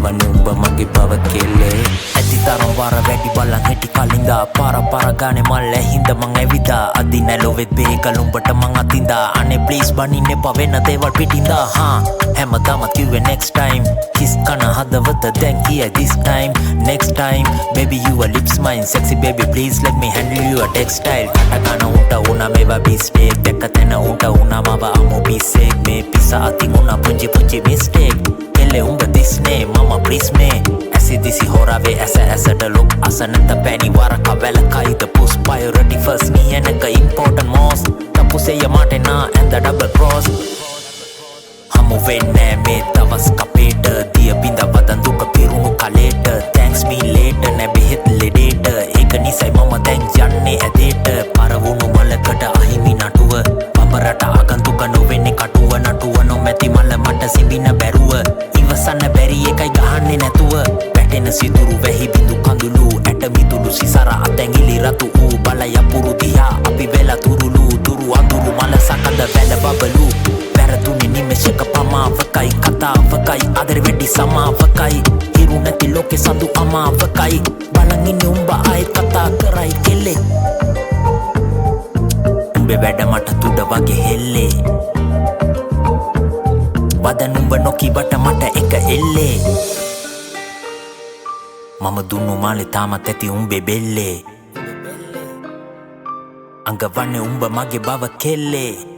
වනේ උඹ මගේ බව කෙල්ලේ ඇති තරම් වර වැඩි බලන් හිටි කලින්දා පාර ගානේ මල් ඇහින්ද මං ඇවිදා අදින ලොවෙත් බේකල උඹට මං අතින්දා අනේ ප්ලීස් බනින්න එපා වෙන දේවල් පිටින්දා හැමදාමත් කිව්වේ next time kiss කන හදවත දැන් කියයි this time next time baby you a lips mine sexy baby please let me handle you a textile කටකන උන්ට උනා මේවා mistake දැක්ක තැන උන්ට උනා මව අමු පිස්සෙක් මේ පිස අතින් උනා පුංචි mistake කෙල්ලේ උඹ දිස්නේ මම please me ඇසිදිසි හොරාවේ ඇසට ලොක් අසනත පැණි වරක වැලකයිද push priority first me එනක important most තපුසේ යමට නා and the double cross හමු වෙන්නේ මේ දවස් කපේට දිය බිඳ වදන් දුක පිරුණු කලේට thanks me later නැබෙහෙත් ලෙඩේට ඒක නිසයි මම දැන් යන්නේ ඇදේට පරවුණු මලකට අහිමි නටුව බඹරට ආගන්තුක නොවෙන්නේ කටුව නටුව නොමැති මල මට සිඹින බැරුව ඉවසන්න බැරි එකයි ගහන්නේ නැතුව වැටෙන සිදුරු වැහි බිඳු කඳුළු ඇට මිදුළු සිසර අතැඟිලි රතු ඌ බලය පුරු දිහා අපි වෙලා තුරුළු දුරු අඳුරු මල සකඳ වැල බබලු වැරදුනේ නිමෙෂක පමාවකයි කතාවකයි අදර වැඩි සමාවකයි හිරු නැති ලෝකෙ සඳු අමාවකයි බලන් ඉන්නේ උඹ ආයෙත් කතා කරයි කෙල්ලේ උඹේ වැඩ මට තුඩ වගේ හෙල්ලේ වදන් උඹ නොකිවට මට එක එල්ලේ මම දුන්නු මාලේ තාමත් ඇති උඹේ බෙල්ලේ අඟවන්නේ උඹ මගේ බව කෙල්ලේ